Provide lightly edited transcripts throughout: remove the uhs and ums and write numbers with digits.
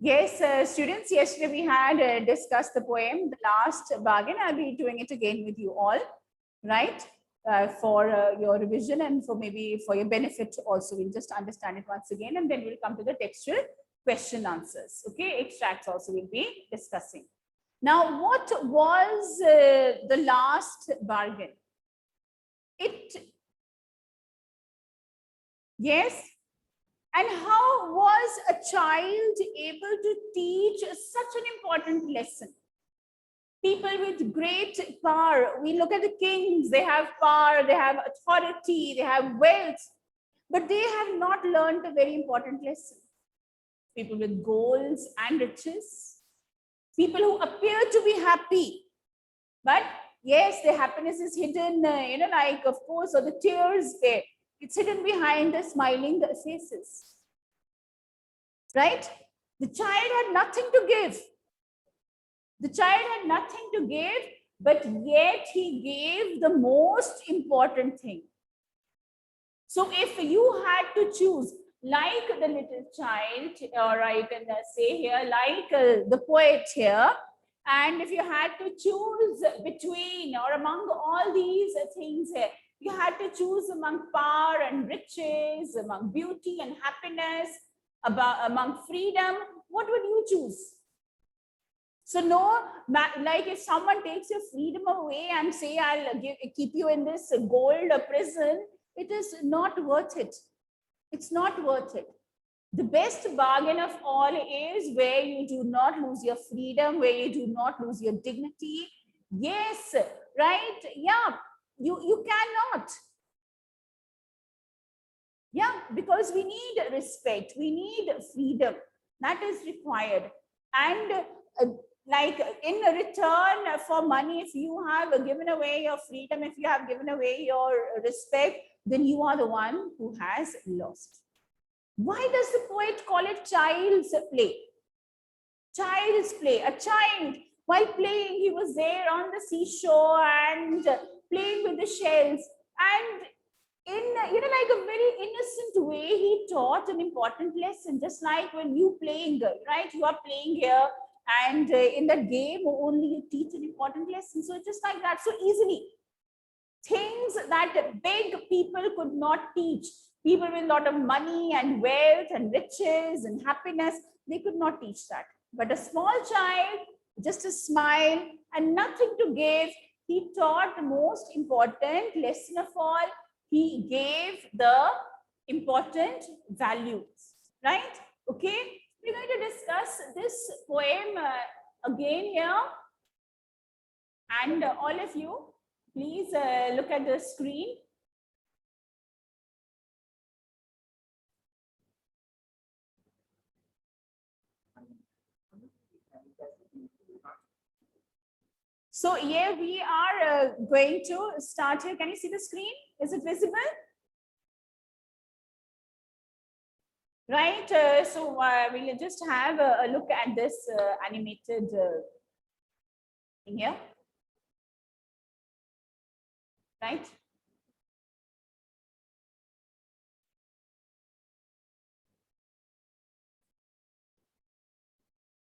Yes, students, yesterday we had discussed the poem, The Last Bargain. I'll be doing it again with you all, right? For your revision and for maybe for your benefit also. We'll just understand it once again and then we'll come to the textual question answers. Okay, extracts also we'll be discussing. Now, what was the last bargain? Yes. And how was a child able to teach such an important lesson? People with great power, we look at the kings, they have power, they have authority, they have wealth, but they have not learned a very important lesson. People with goals and riches, people who appear to be happy, but yes, their happiness is hidden, like, of course, or the tears there. It's hidden behind the smiling faces. Right? The child had nothing to give. The child had nothing to give, but yet he gave the most important thing. So if you had to choose, like the little child, or I can say here, like the poet here, and if you had to choose between or among all these things here, you had to choose among power and riches, among beauty and happiness, among freedom, what would you choose? So no, like if someone takes your freedom away and say, I'll keep you in this gold prison, it is not worth it. It's not worth it. The best bargain of all is where you do not lose your freedom, where you do not lose your dignity. Yes, right? Yeah, you cannot. Yeah, because we need respect, we need freedom, that is required. And like in return for money, if you have given away your freedom, if you have given away your respect, then you are the one who has lost. Why does the poet call it child's play? Child's play. A child, while playing, he was there on the seashore and playing with the shells, and in like a very innocent way, he taught an important lesson. Just like when you playing, right? You are playing here, and in that game only you teach an important lesson. So just like that, so easily, things that big people could not teach, people with a lot of money and wealth and riches and happiness, they could not teach that. But a small child, just a smile and nothing to give, he taught the most important lesson of all. He gave the important values, right? Okay, we're going to discuss this poem again here, and all of you, please look at the screen. So here we are going to start here. Can you see the screen? Is it visible? Right. So we'll just have a look at this animated thing here. Right.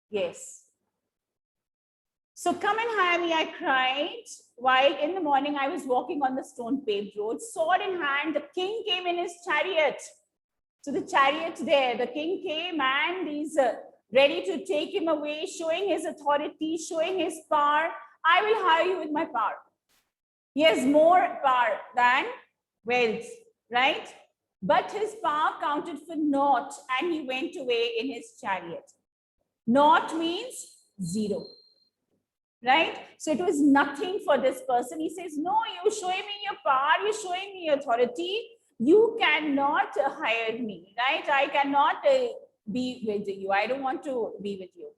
Yes. So come and hire me, I cried, while in the morning I was walking on the stone paved road, sword in hand. The king came in his chariot. So the chariot there, the king came and he's ready to take him away, showing his authority, showing his power. I will hire you with my power. He has more power than wealth, right? But his power counted for naught, and he went away in his chariot. Naught means zero, right? So it was nothing for this person. He says, no, you're showing me your power, you're showing me authority. You cannot hire me, right? I cannot be with you. I don't want to be with you.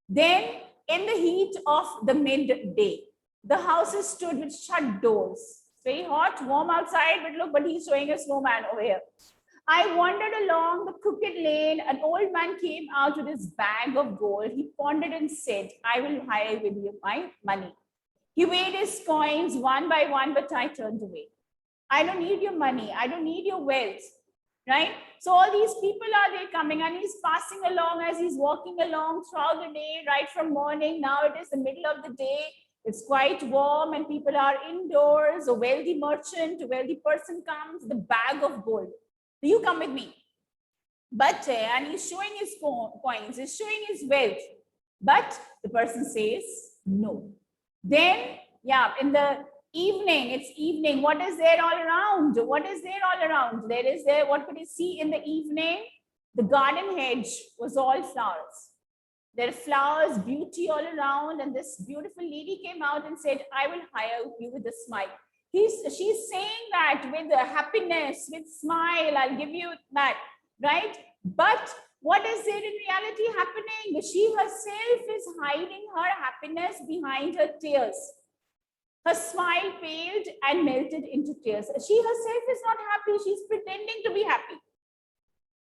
Then in the heat of the midday, the houses stood with shut doors. It's very hot, warm outside, but look, but he's showing a snowman over here. I wandered along the crooked lane. An old man came out with his bag of gold. He pondered and said, I will hire with you my money. He weighed his coins one by one, but I turned away. I don't need your money. I don't need your wealth, right? So all these people are there coming, and he's passing along as he's walking along throughout the day, right from morning. Now it is the middle of the day. It's quite warm and people are indoors. A wealthy merchant, a wealthy person comes, the bag of gold. You come with me. But, and he's showing his coins, he's showing his wealth. But the person says no. Then, yeah, in the evening, it's evening. What is there all around? What is there all around? There is there, what could you see in the evening? The garden hedge was all flowers. There are flowers, beauty all around. And this beautiful lady came out and said, I will hire you with a smile. She's saying that with happiness, with smile, I'll give you that, right? But what is there in reality happening? She herself is hiding her happiness behind her tears. Her smile paled and melted into tears. She herself is not happy. She's pretending to be happy.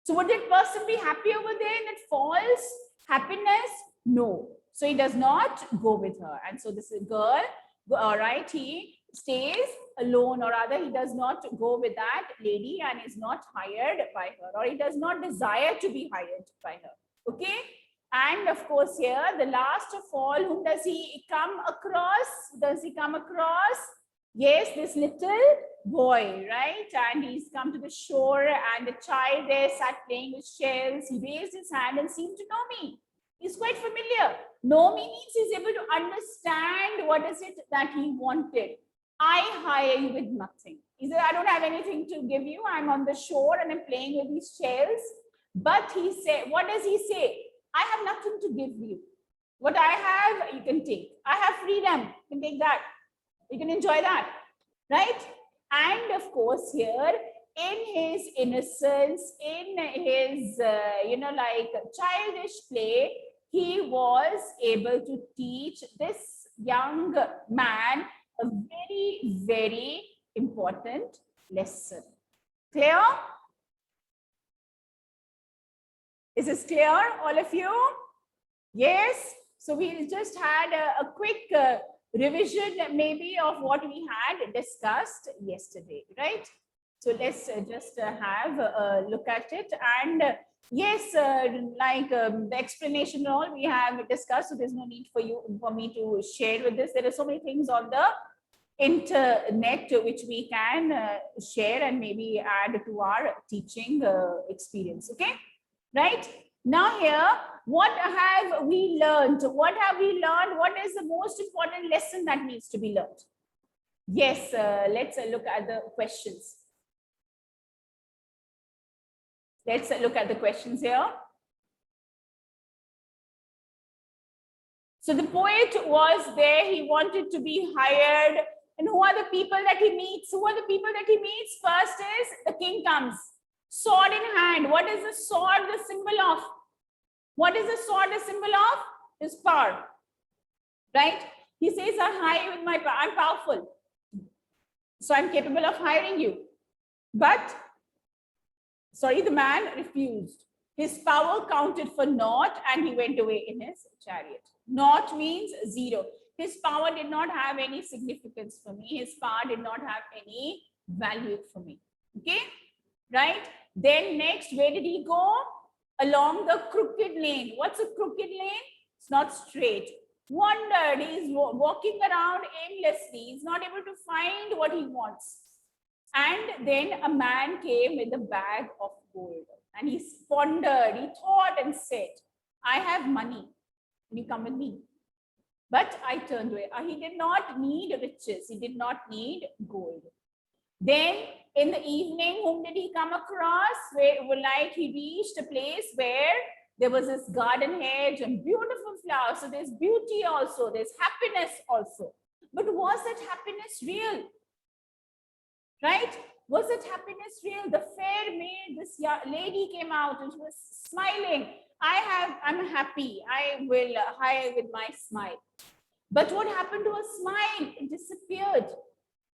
So would that person be happy over there in that false happiness? No. So he does not go with her. And so this girl, right, he stays alone, or rather he does not go with that lady and is not hired by her, or he does not desire to be hired by her. Okay. And of course here, the last of all, whom does he come across? Does he come across? Yes, this little boy, right? And he's come to the shore, and the child there sat playing with shells. He raised his hand and seemed to know me. He's quite familiar. Know me means he's able to understand what is it that he wanted. I hire you with nothing. He said, I don't have anything to give you. I'm on the shore and I'm playing with these shells. But he said, what does he say? I have nothing to give you. What I have, you can take. I have freedom. You can take that. You can enjoy that, right? And of course here, in his innocence, in his, like childish play, he was able to teach this young man a very, very important lesson. Clear? Is this clear, all of you? Yes. So we just had a quick revision maybe of what we had discussed yesterday, right? So let's just have a look at it. And yes, the explanation and all we have discussed, so there's no need for me to share with this. There are so many things on the internet which we can share and maybe add to our teaching experience. Okay, right? Now here, what have we learned? What have we learned? What is the most important lesson that needs to be learned? Yes, let's look at the questions. Let's look at the questions here. So the poet was there. He wanted to be hired. And who are the people that he meets? Who are the people that he meets? First is the king comes. Sword in hand. What is the sword the symbol of? What is the sword the symbol of? His power. Right? He says, I'm high with my power. I'm powerful. So I'm capable of hiring you. But, sorry, the man refused. His power counted for naught and he went away in his chariot. Naught means zero. His power did not have any significance for me. His power did not have any value for me. Okay? Right? Then next, where did he go? Along the crooked lane. What's a crooked lane? It's not straight. Wandered. He's walking around aimlessly. He's not able to find what he wants. And then a man came with a bag of gold. And he pondered. He thought and said, I have money. Can you come with me? But I turned away. He did not need riches. He did not need gold. Then in the evening, whom did he come across? Like he reached a place where there was this garden hedge and beautiful flowers. So there's beauty also. There's happiness also. But was that happiness real? Right? Was that happiness real? The fair maid, this lady came out and she was smiling. I'm happy. I will hire with my smile. But what happened to her smile? It disappeared.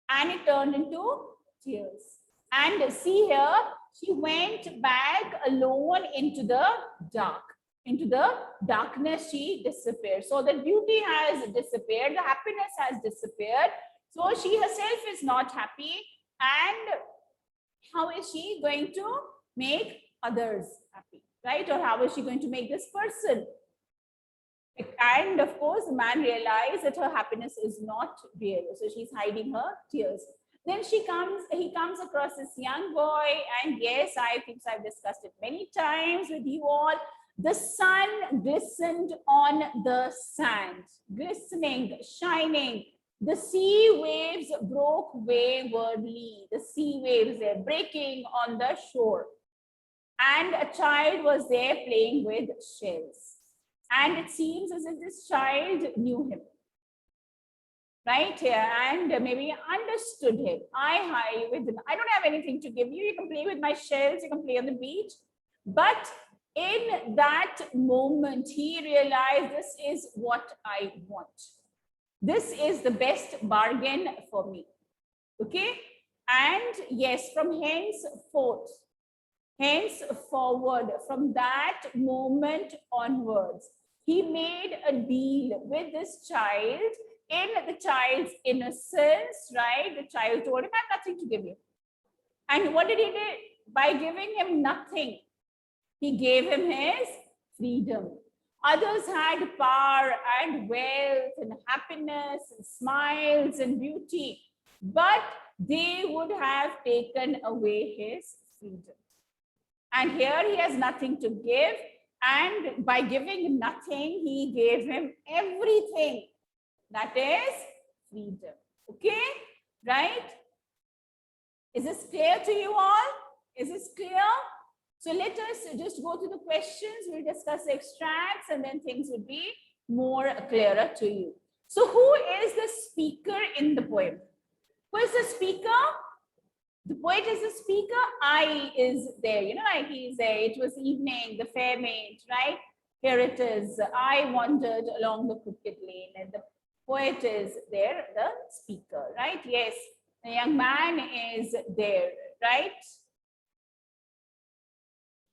And it turned into tears. And see here, she went back alone into the dark. Into the darkness, she disappeared. So the beauty has disappeared. The happiness has disappeared. So she herself is not happy. And how is she going to make others happy, right? Or how is she going to make this person? And of course, the man realized that her happiness is not real. So she's hiding her tears. Then he comes across this young boy, and yes, I think I've discussed it many times with you all. The sun glistened on the sand, glistening, shining. The sea waves broke waywardly. The sea waves are breaking on the shore. And a child was there playing with shells. And it seems as if this child knew him, right here, and maybe understood him. I don't have anything to give you. You can play with my shells, you can play on the beach. But in that moment, he realized this is what I want. This is the best bargain for me. Okay? And yes, from henceforward, from that moment onwards, he made a deal with this child in the child's innocence, right? The child told him, I have nothing to give you. And what did he do? By giving him nothing, he gave him his freedom. Others had power and wealth and happiness and smiles and beauty, but they would have taken away his freedom. And here he has nothing to give. And by giving nothing, he gave him everything. That is freedom. Okay? Right? Is this clear to you all? Is this clear? So let us just go to the questions. We'll discuss the extracts and then things would be more clearer to you. So who is the speaker in the poem? Who is the speaker? The poet is the speaker. I is there. You know, like he's there. It was evening, the fair maid, right? Here it is. I wandered along the crooked lane, and the poet is there, the speaker, right? Yes, the young man is there, right?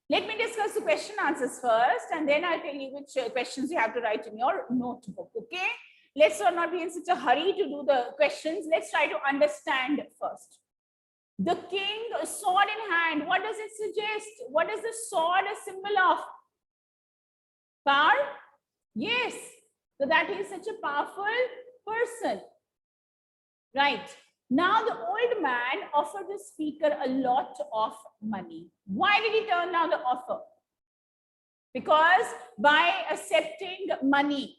Let me discuss the question answers first, and then I'll tell you which questions you have to write in your notebook, okay? Let's not be in such a hurry to do the questions. Let's try to understand first. The king, sword in hand, what does it suggest? What is the sword a symbol of? Power? Yes. So that he is such a powerful person. Right. Now the old man offered the speaker a lot of money. Why did he turn down the offer? Because by accepting money,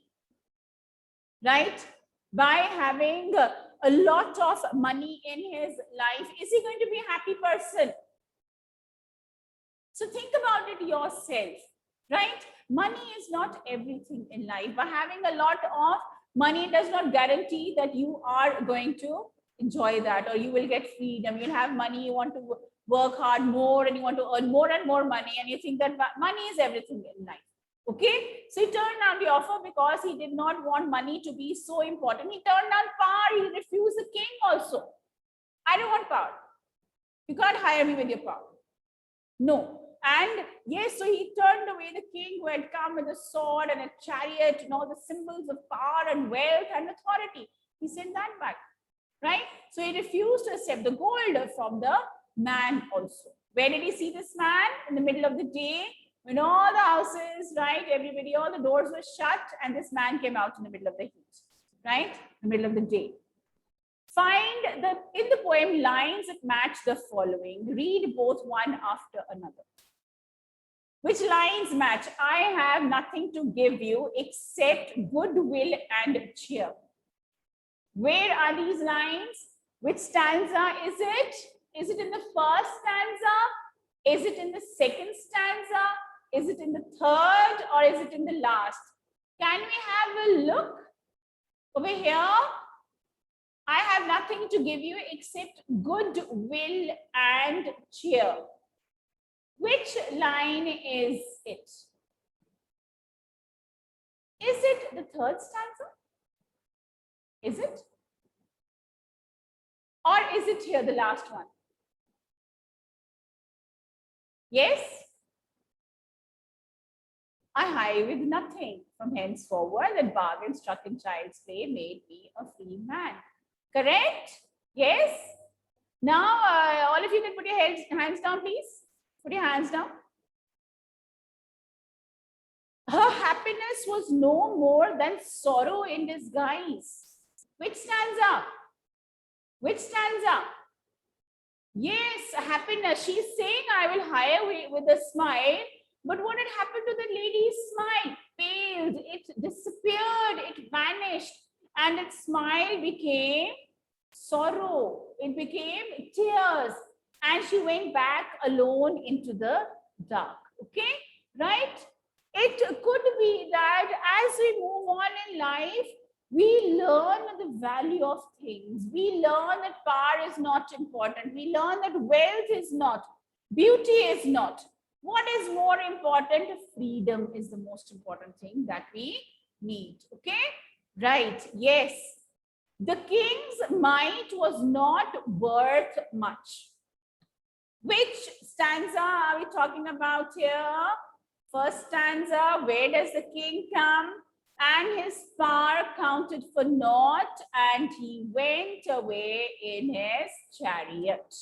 right, by having a lot of money in his life, is he going to be a happy person? So think about it yourself, right? Money is not everything in life. By having a lot of money does not guarantee that you are going to enjoy that or you will get freedom. You'll have money, you want to work hard more and you want to earn more and more money, and you think that money is everything in life. Okay, so he turned down the offer because he did not want money to be so important. He turned down power. He refused the king also. I don't want power. You can't hire me with your power. No. And yes, so he turned away the king who had come with a sword and a chariot and all the symbols of power and wealth and authority. He sent that back, right? So he refused to accept the gold from the man also. Where did he see this man? In the middle of the day, when all the houses, right, everybody, all the doors were shut, and this man came out in the middle of the heat, right, in the middle of the day. Find in the poem lines that match the following. Read both one after another. Which lines match? I have nothing to give you except goodwill and cheer. Where are these lines? Which stanza is it? Is it in the first stanza? Is it in the second stanza? Is it in the third, or is it in the last? Can we have a look over here? I have nothing to give you except goodwill and cheer. Which line is it? Is it the third stanza? Is it? Or is it here, the last one? Yes? I hire with nothing. From henceforward, that bargain struck in child's play made me a free man. Correct? Yes? Now, all of you can put your hands down, please. Put your hands down. Her happiness was no more than sorrow in disguise. Which stanza? Which stanza? Yes, happiness. She's saying, I will hire with a smile. But what had happened to the lady's smile? Paled, it disappeared, it vanished. And its smile became sorrow. It became tears. And she went back alone into the dark. Okay? Right? It could be that as we move on in life, we learn the value of things. We learn that power is not important. We learn that wealth is not. Beauty is not. What is more important? Freedom is the most important thing that we need. Okay? Right. Yes. The king's might was not worth much. Which stanza are we talking about here? First stanza, where does the king come? And his power counted for naught, and he went away in his chariot.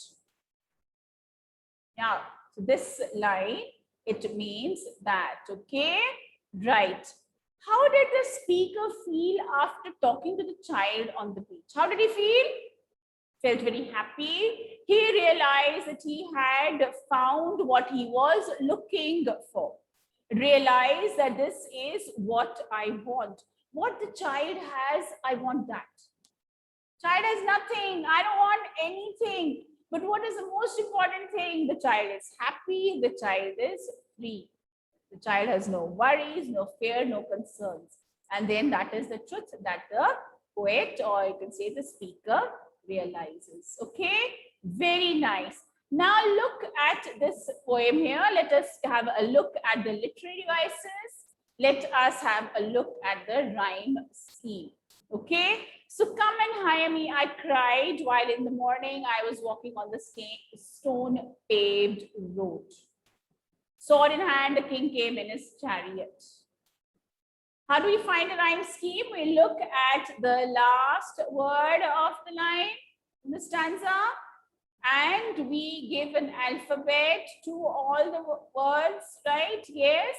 Now, so this line, it means that, okay? Right. How did the speaker feel after talking to the child on the beach? How did he feel? Felt very happy. He realized that he had found what he was looking for. Realize that this is what I want. What the child has, I want that. Child has nothing. I don't want anything. But what is the most important thing? The child is happy. The child is free. The child has no worries, no fear, no concerns. And then that is the truth that the poet, or you can say the speaker, realizes. Okay? Very nice. Now look at this poem here. Let us have a look at the literary devices. Let us have a look at the rhyme scheme. Okay? So come and hire me. I cried while in the morning I was walking on the stone paved road. Sword in hand, the king came in his chariot. How do we find a rhyme scheme? We look at the last word of the line in the stanza, and we give an alphabet to all the words, right? Yes.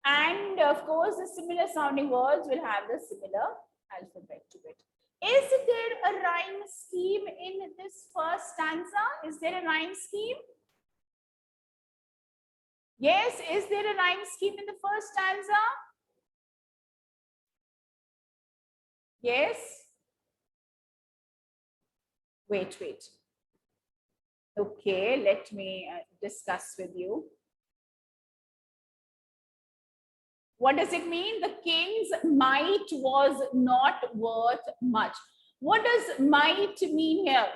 And of course, the similar sounding words will have the similar alphabet to it. Is there a rhyme scheme in this first stanza? Is there a rhyme scheme? Yes, is there a rhyme scheme in the first stanza? Yes. Wait. Okay, let me discuss with you. What does it mean? The king's might was not worth much. What does might mean here?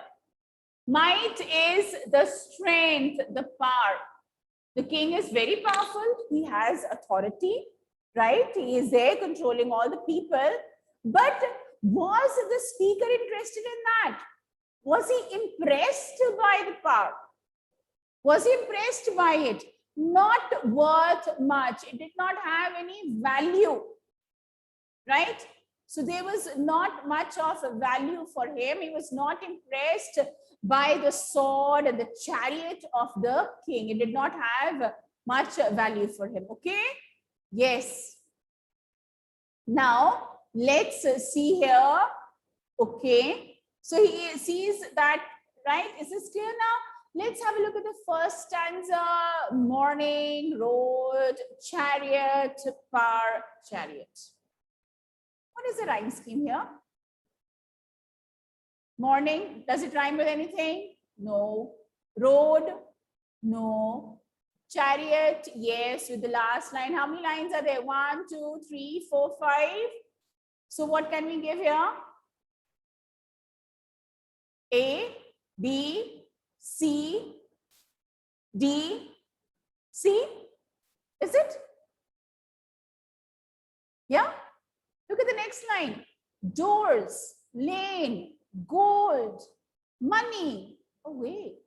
Might is the strength, the power. The king is very powerful. He has authority, right? He is there controlling all the people. But was the speaker interested in that? Was he impressed by the power? Was he impressed by it? Not worth much. It did not have any value, right? So there was not much of a value for him. He was not impressed by the sword and the chariot of the king. It did not have much value for him. Okay? Yes. Now, let's see here. Okay. So he sees that, right? Is this clear now? Let's have a look at the first stanza. Morning, road, chariot, power, chariot. What is the rhyme scheme here? Morning, does it rhyme with anything? No. Road? No. Chariot? Yes, with the last line. How many lines are there? 1, 2, 3, 4, 5. So what can we give here? A, B, C, D, C. Is it? Yeah? Look at the next line. Doors, lane, gold, money. Oh, wait.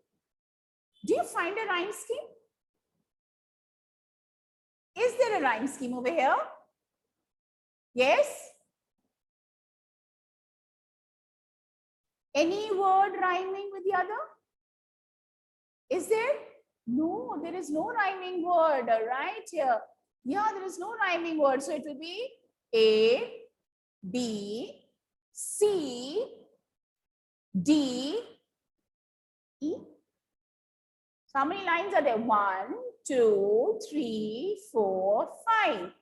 Do you find a rhyme scheme? Is there a rhyme scheme over here? Yes? Any word rhyming with the other? Is there? No, there is no rhyming word right here. Yeah, there is no rhyming word. So it will be A, B, C, D, E. So how many lines are there? 1, 2, 3, 4, 5.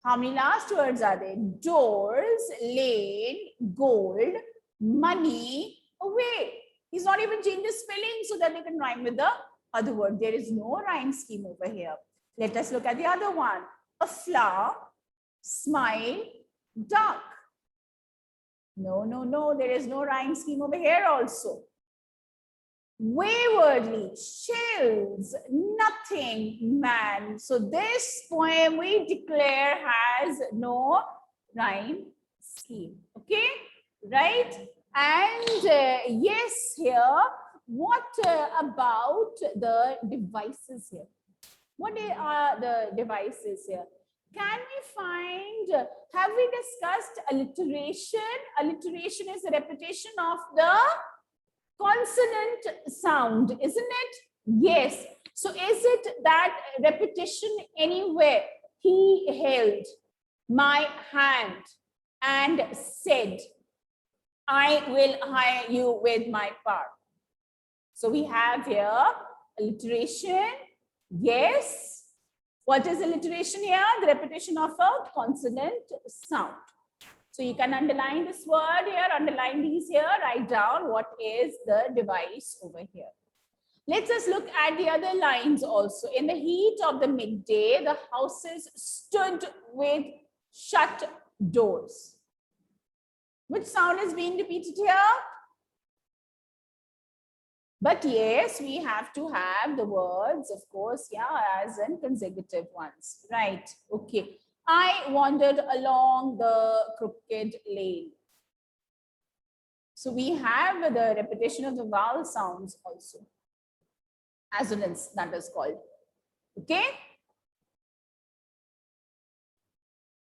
How many last words are there? Doors, lane, gold, money, away. He's not even changed the spelling so that they can rhyme with the other word. There is no rhyme scheme over here. Let us look at the other one. A flower, smile, duck. No, no, no. There is no rhyme scheme over here also. Waywardly, chills, nothing, man. So this poem we declare has no rhyme scheme. Okay, right? And yes, here, what about the devices here? What are the devices here? Can we find, have we discussed alliteration? Alliteration is a repetition of the consonant sound, isn't it? Yes. So is it that repetition anywhere? He held my hand and said, I will hire you with my power. So we have here alliteration. Yes. What is alliteration here? The repetition of a consonant sound. So you can underline this word here, underline these here, write down what is the device over here. Let us look at the other lines also. In the heat of the midday, the houses stood with shut doors. Which sound is being repeated here? But yes, we have to have the words, of course, yeah, as in consecutive ones, right? Okay. I wandered along the crooked lane. So we have the repetition of the vowel sounds also. Assonance, that is called. Okay.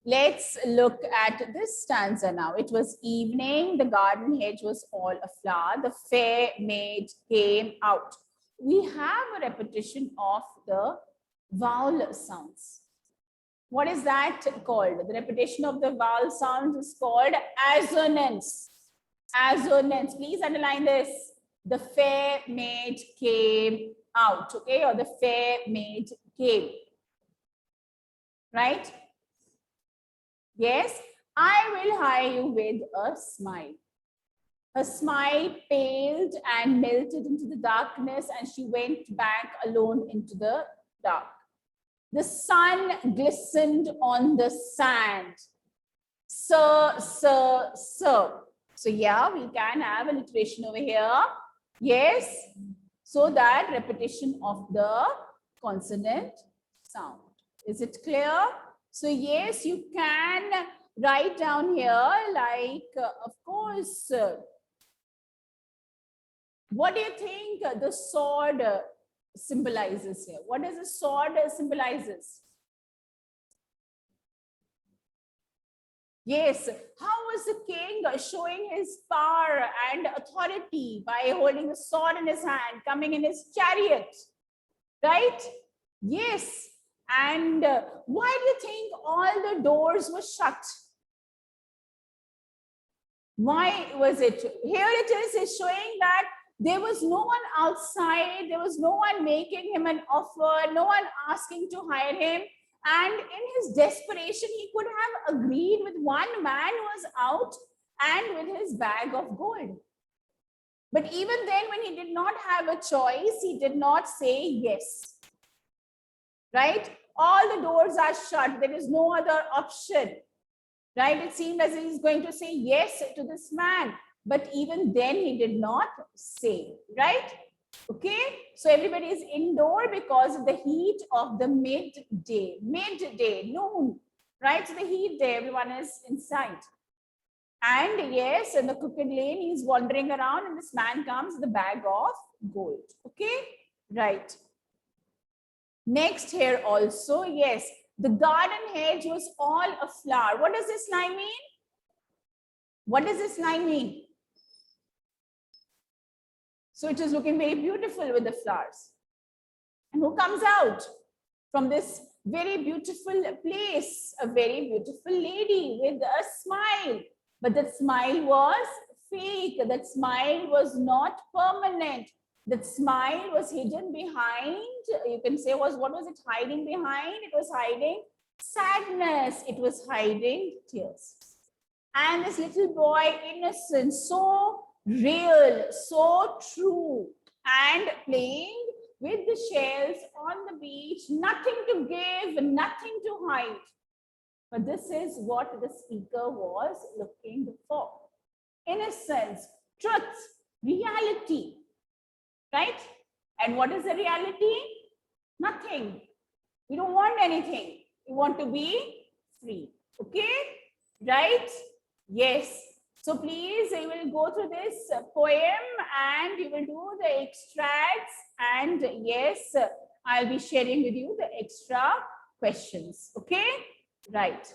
Let's look at this stanza now. It was evening, the garden hedge was all aflower, the fair maid came out. We have a repetition of the vowel sounds. What is that called? The repetition of the vowel sounds is called assonance. Assonance. Please underline this. The fair maid came out. Okay, or the fair maid came. Right? Yes. I will hire you with a smile. Her smile paled and melted into the darkness, and she went back alone into the dark. The sun glistened on the sand. Sir, sir, sir. So yeah, we can have alliteration over here. Yes. So that repetition of the consonant sound. Is it clear? So yes, you can write down here like, of course, what do you think the sword symbolizes here? What does the sword symbolizes? Yes, how was the king showing his power and authority by holding the sword in his hand, coming in his chariot, right? Yes, and why do you think all the doors were shut? Why was it? Here it is, it's showing that there was no one outside, there was no one making him an offer, no one asking to hire him. And in his desperation, he could have agreed with one man who was out and with his bag of gold. But even then, when he did not have a choice, he did not say yes. Right? All the doors are shut. There is no other option. Right? It seemed as if he's going to say yes to this man. But even then, he did not say. Right? Okay, so everybody is indoor because of the heat of the midday, noon, right? So the heat day, everyone is inside. And yes, in the crooked lane, he's wandering around and this man comes with a bag of gold. Okay, right. Next here also, yes, the garden hedge was all aflower. What does this line mean? What does this line mean? So it is looking very beautiful with the flowers. And who comes out from this very beautiful place? A very beautiful lady with a smile. But that smile was fake. That smile was not permanent. That smile was hidden behind, you can say, what was it hiding behind? It was hiding sadness. It was hiding tears. And this little boy, innocent, so real, so true, and playing with the shells on the beach, nothing to give, nothing to hide. But this is what the speaker was looking for. Innocence, truth, reality, right? And what is the reality? Nothing. We don't want anything. We want to be free. Okay? Right? Yes. So please, you will go through this poem and you will do the extracts. And yes, I'll be sharing with you the extra questions. Okay? Right.